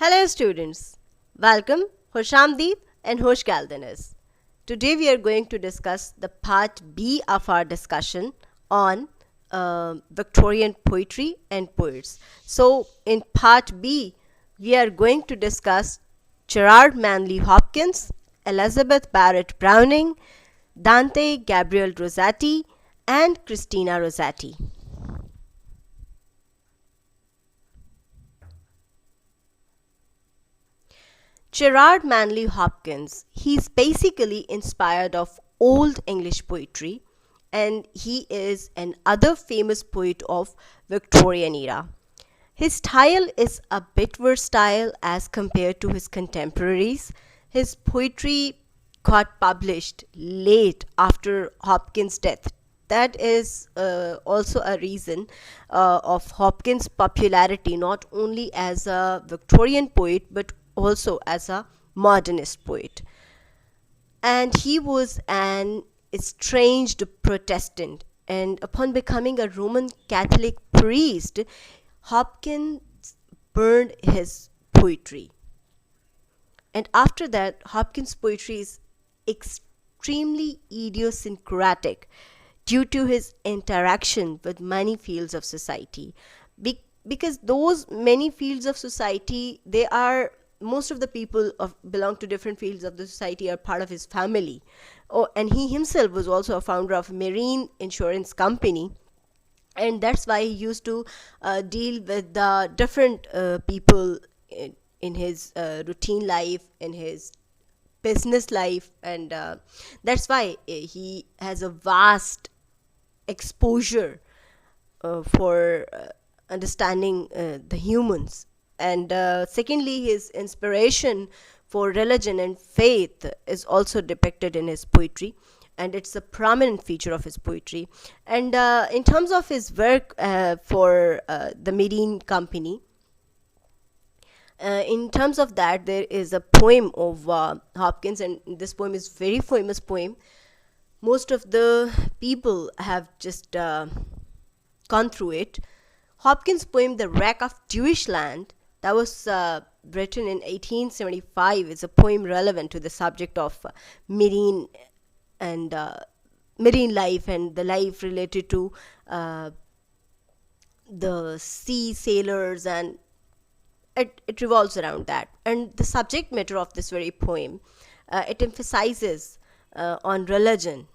Hello students, welcome Hoshamdeep and Hosh Galdanis. Today we are going to discuss the part B of our discussion on Victorian poetry and poets. So in part B we are going to discuss Gerard Manley Hopkins, Elizabeth Barrett Browning, Dante Gabriel Rosati and Christina Rosati. Gerard Manley Hopkins, he's basically inspired of old English poetry and he is another famous poet of Victorian era. His style is a bit versatile as compared to his contemporaries. His poetry got published late after Hopkins' death. That is also a reason of Hopkins' popularity not only as a Victorian poet but also as a modernist poet. And he was an estranged Protestant, and upon becoming a Roman Catholic priest, Hopkins burned his poetry. And after that, Hopkins' poetry is extremely idiosyncratic due to his interaction with many fields of society. Because those many fields of society, they are most of the people belong to different fields of the society are part of his family. And he himself was also a founder of a marine insurance company, and that's why he used to deal with the different people in his routine life, in his business life, and that's why he has a vast exposure for understanding the humans. And secondly, his inspiration for religion and faith is also depicted in his poetry, and it's a prominent feature of his poetry. And in terms of his work for the Marine Company, in terms of that, there is a poem of Hopkins, and this poem is very famous poem. Most of the people have just gone through it. Hopkins' poem, The Wreck of Jewish Land, that was written in 1875, is a poem relevant to the subject of marine and marine life and the life related to the sea sailors, and it revolves around that. And the subject matter of this very poem, it emphasizes on religion.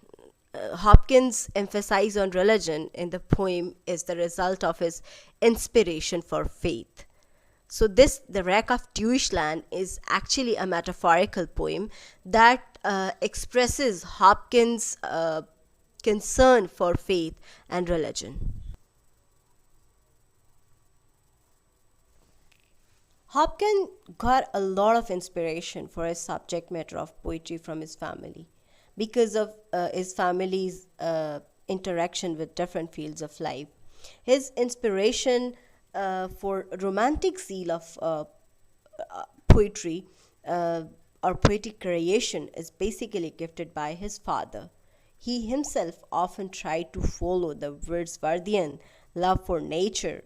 Hopkins' emphasis on religion in the poem is the result of his inspiration for faith. So The Wreck of Jewish Land is actually a metaphorical poem that expresses Hopkins' concern for faith and religion. Hopkins got a lot of inspiration for his subject matter of poetry from his family because of his family's interaction with different fields of life. His inspiration for romantic zeal of poetry or poetic creation is basically gifted by his father. He himself often tried to follow the Wordsworthian love for nature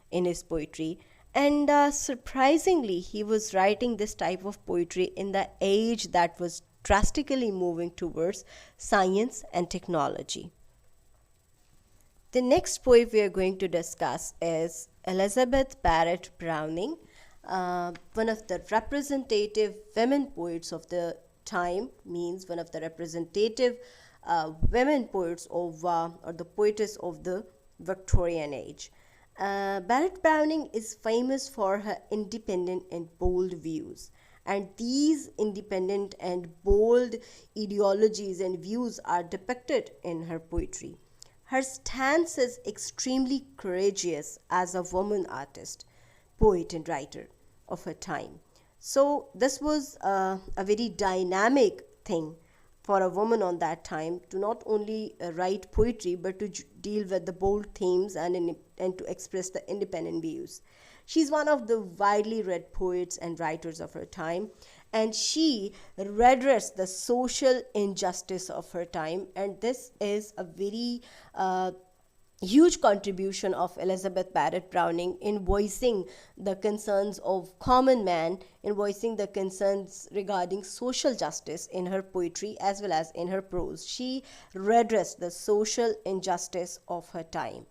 in his poetry, and surprisingly, he was writing this type of poetry in the age that was drastically moving towards science and technology. The next poet we are going to discuss is Elizabeth Barrett Browning, one of the representative women poets of the time, means one of the representative women poets of or the poetess of the Victorian age. Barrett Browning is famous for her independent and bold views, and these independent and bold ideologies and views are depicted in her poetry. Her stance is extremely courageous as a woman artist, poet, and writer of her time. So, this was a very dynamic thing for a woman on that time to not only write poetry but to deal with the bold themes and to express the independent views. She's one of the widely read poets and writers of her time, and she redressed the social injustice of her time, and this is a very huge contribution of Elizabeth Barrett Browning in voicing the concerns of common man, in voicing the concerns regarding social justice in her poetry as well as in her prose. She redressed the social injustice of her time.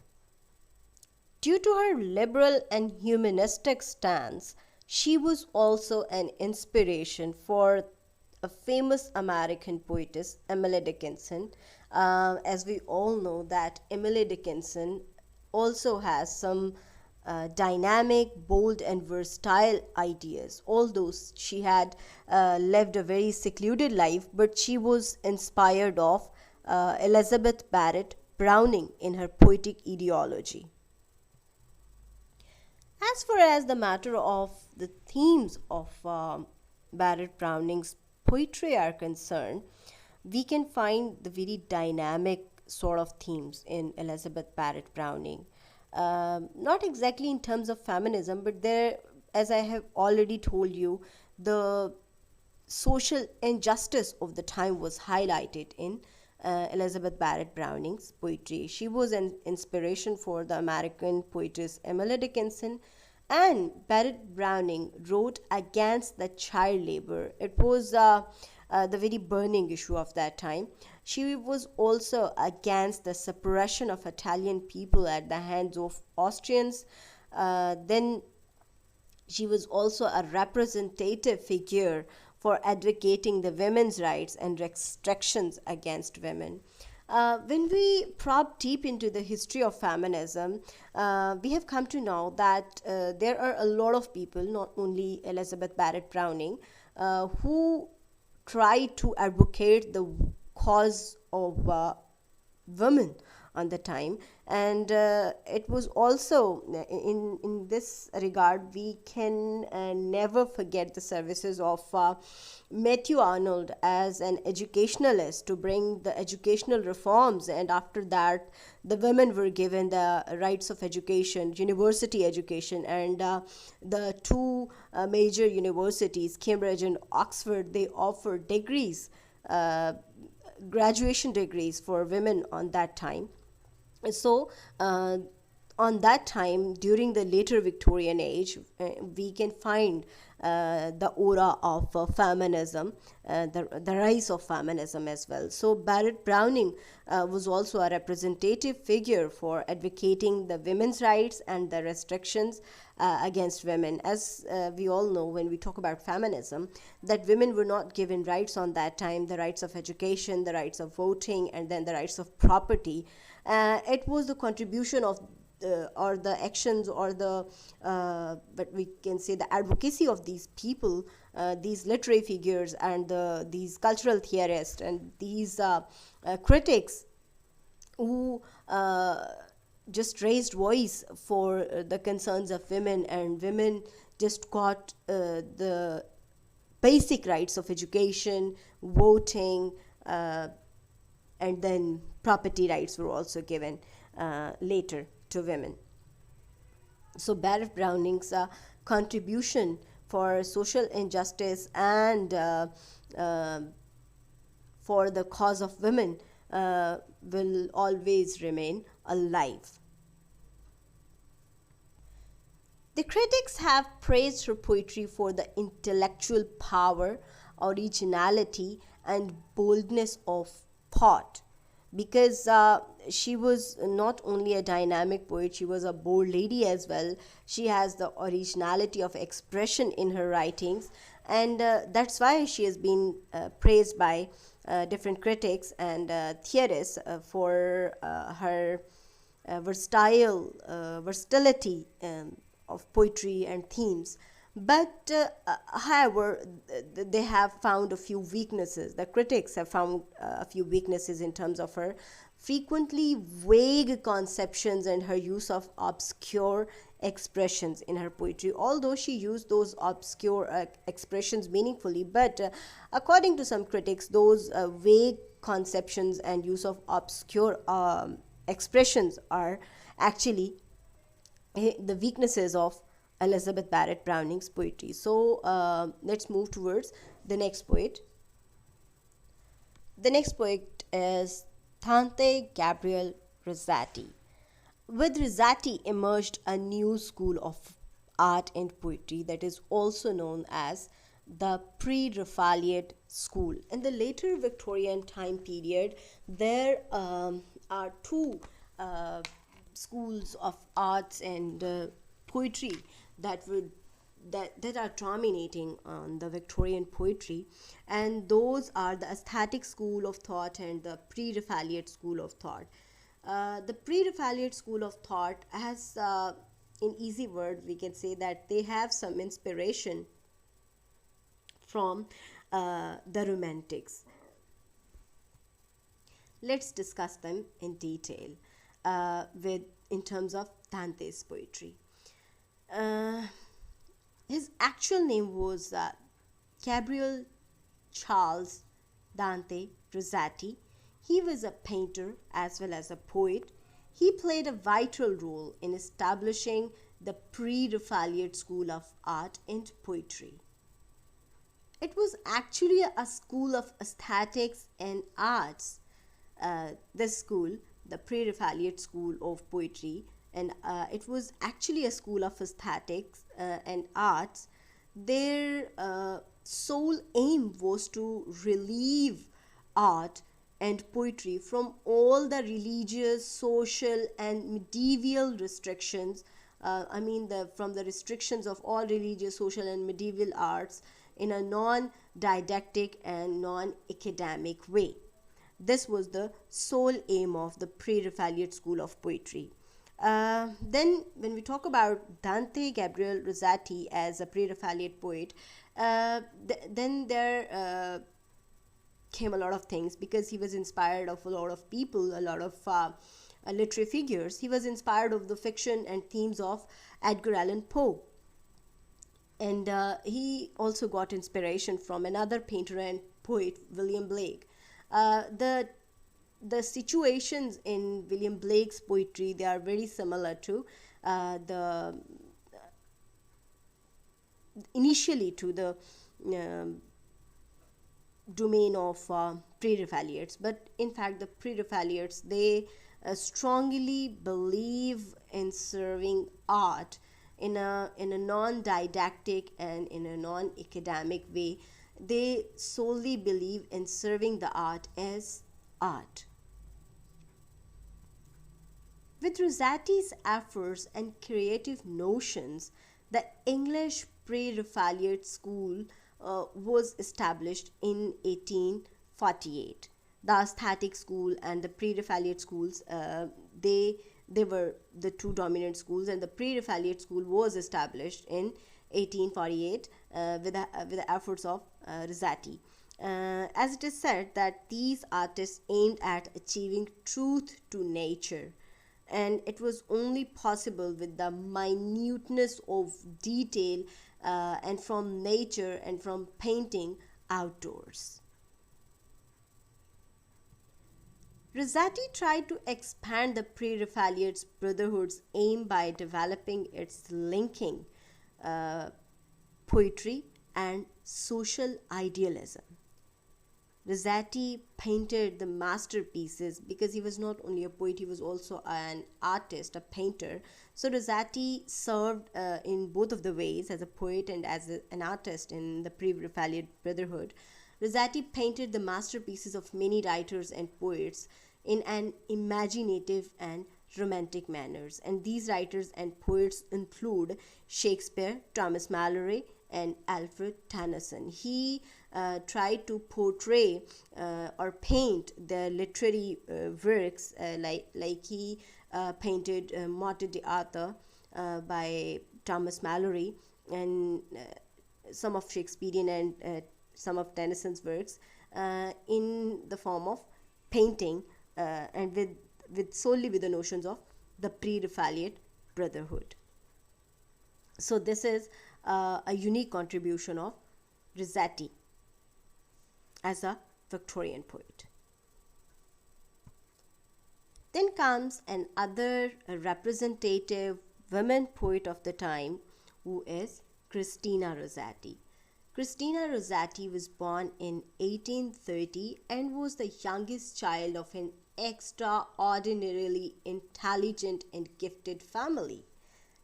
Due to her liberal and humanistic stance, she was also an inspiration for a famous American poetess, Emily Dickinson. As we all know, that Emily Dickinson also has some dynamic, bold, and versatile ideas. Although she had lived a very secluded life, but she was inspired of Elizabeth Barrett Browning in her poetic ideology. As far as the matter of the themes of Barrett Browning's poetry are concerned, we can find the very dynamic sort of themes in Elizabeth Barrett Browning. Not exactly in terms of feminism, but there, as I have already told you, the social injustice of the time was highlighted in Elizabeth Barrett Browning's poetry. She was an inspiration for the American poetess Emily Dickinson, and Barrett Browning wrote against the child labor. It was the very burning issue of that time. She was also against the suppression of Italian people at the hands of Austrians. Then she was also a representative figure for advocating the women's rights and restrictions against women. When we probe deep into the history of feminism, we have come to know that there are a lot of people, not only Elizabeth Barrett Browning, who try to advocate the cause of women on the time. And it was also in this regard, we can never forget the services of Matthew Arnold as an educationalist to bring the educational reforms, and after that the women were given the rights of education, university education, and the two major universities, Cambridge and Oxford, they offered degrees, graduation degrees for women on that time. So on that time, during the later Victorian age, we can find the aura of feminism, the rise of feminism as well. So Barrett Browning was also a representative figure for advocating the women's rights and the restrictions against women. As we all know, when we talk about feminism, that women were not given rights on that time, the rights of education, the rights of voting, and then the rights of property. It was the contribution of or the actions, or the but we can say the advocacy of these people, these literary figures, and these cultural theorists, and these critics who just raised voice for the concerns of women, and women just got the basic rights of education, voting, and then property rights were also given later to women. So Barrett Browning's contribution for social injustice and for the cause of women will always remain alive. The critics have praised her poetry for the intellectual power, originality, and boldness of thought, because she was not only a dynamic poet, she was a bold lady as well. She has the originality of expression in her writings, and that's why she has been praised by different critics and theorists for her versatility of poetry and themes. But however, they have found a few weaknesses. The critics have found a few weaknesses in terms of her frequently vague conceptions and her use of obscure expressions in her poetry. Although she used those obscure expressions meaningfully, but according to some critics, those vague conceptions and use of obscure expressions are actually the weaknesses of Elizabeth Barrett Browning's poetry. So let's move towards the next poet. The next poet is Dante Gabriel Rosati. With Rosati emerged a new school of art and poetry that is also known as the PreRefaliate School. In the later Victorian time period, there are two uh, schools of arts and poetry that would that are dominating on the Victorian poetry, and those are the aesthetic school of thought and the PreRefaliate school of thought. The PreRefaliate school of thought has, in easy words, we can say that they have some inspiration from the Romantics. Let's discuss them in detail with in terms of Dante's poetry. Uh, his actual name was Gabriel Charles Dante Rosati. He was a painter as well as a poet. He played a vital role in establishing the pre-Raphaelite school of art and poetry. It was actually a school of aesthetics and arts. This school, the Pre-Raphaelite School of Poetry, and it was actually a school of aesthetics and arts. Their sole aim was to relieve art and poetry from all the religious, social, and medieval restrictions. From the restrictions of all religious, social, and medieval arts in a non didactic and non academic way. This was the sole aim of the Pre-Raphaelite school of poetry. Then, when we talk about Dante Gabriel Rosati as a Pre-Raphaelite poet, then there came a lot of things because he was inspired of a lot of people, a lot of literary figures. He was inspired of the fiction and themes of Edgar Allan Poe, and he also got inspiration from another painter and poet, William Blake. The situations in William Blake's poetry, they are very similar to the initially to the um domain of pre-Raphaelites, but in fact the pre-Raphaelites, they strongly believe in serving art in a non-didactic and in a non-academic way. They solely believe in serving the art as art. With Rosati's efforts and creative notions, the English Pre-Raphaelite school was established in 1848. The aesthetic school and the Pre-Raphaelite schools, they were the two dominant schools, and the Pre-Raphaelite school was established in 1848 with the efforts of Rosati. As it is said that these artists aimed at achieving truth to nature, and it was only possible with the minuteness of detail and from nature and from painting outdoors. Rosati tried to expand the Pre-Raphaelite Brotherhood's aim by developing its linking uh, poetry and social idealism. Rosati painted the masterpieces because he was not only a poet, he was also an artist, a painter. So Rosati served in both of the ways, as a poet and as an artist in the Pre-Raphaelite Brotherhood. Rosati painted the masterpieces of many writers and poets in an imaginative and romantic manners. And these writers and poets include Shakespeare, Thomas Malory, and Alfred Tennyson. He tried to portray or paint the literary works, like he painted Morte d'Arthur by Thomas Malory, and some of Shakespearean and some of Tennyson's works in the form of painting, and with solely with the notions of the Pre-Raphaelite Brotherhood. So this is a unique contribution of Rosati as a Victorian poet. Then comes another representative women poet of the time, who is Christina Rosati. Christina Rosati was born in 1830 and was the youngest child of an extraordinarily intelligent and gifted family.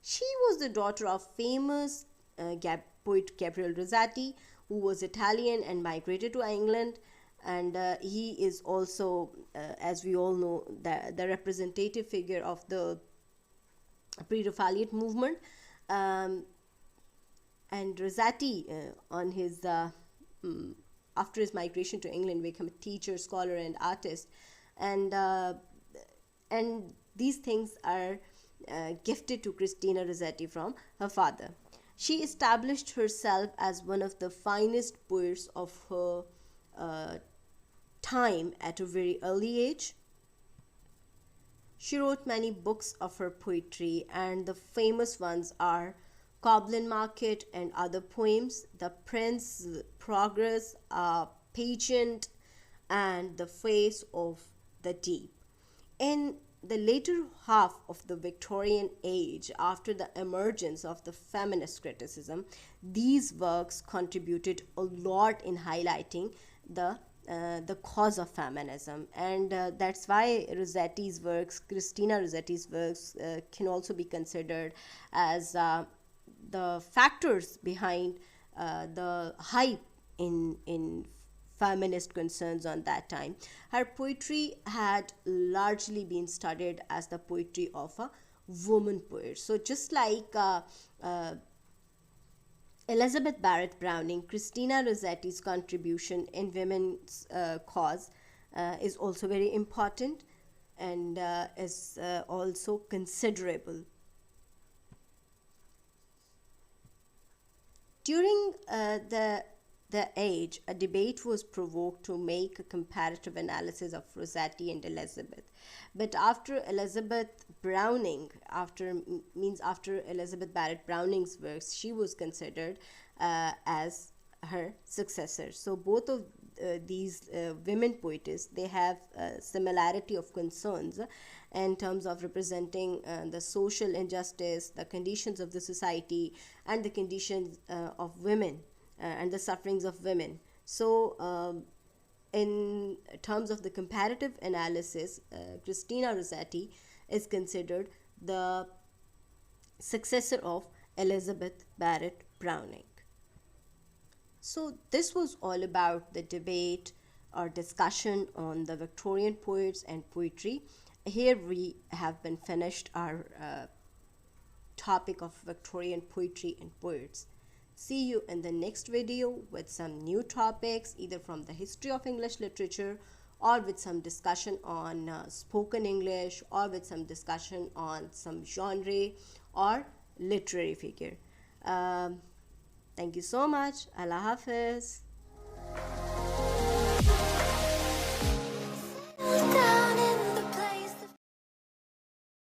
She was the daughter of famous poet Gabriel Rosati, who was Italian and migrated to England. And he is also, as we all know, the representative figure of the PreRefaliate movement. Um, and Rosati, on his after his migration to England, became a teacher, scholar, and artist. And these things are gifted to Christina Rosati from her father. She established herself as one of the finest poets of her uh, time at a very early age. She wrote many books of her poetry, and the famous ones are Goblin Market and other poems, The Prince, Progress, Pageant, and The Face of the Deep. In the later half of the Victorian age, after the emergence of the feminist criticism, these works contributed a lot in highlighting the cause of feminism, and that's why Rosati's works, Christina Rosati's works, can also be considered as the factors behind the hype in feminist concerns on that time. Her poetry had largely been studied as the poetry of a woman poet. So just like Elizabeth Barrett Browning, Christina Rosati's contribution in women's cause is also very important, and is also considerable. During the age, a debate was provoked to make a comparative analysis of Rosati and Elizabeth. But after Elizabeth Browning, after Elizabeth Barrett Browning's works, she was considered as her successor. So both of these women poetess, they have a similarity of concerns in terms of representing the social injustice, the conditions of the society, and the conditions of women, and the sufferings of women. So in terms of the comparative analysis, Christina Rosati is considered the successor of Elizabeth Barrett Browning. So this was all about the debate or discussion on the Victorian poets and poetry. Here we have been finished our topic of Victorian poetry and poets. See you in the next video with some new topics, either from the history of English literature, or with some discussion on spoken English, or with some discussion on some genre or literary figure. Thank you so much. Allah Hafiz.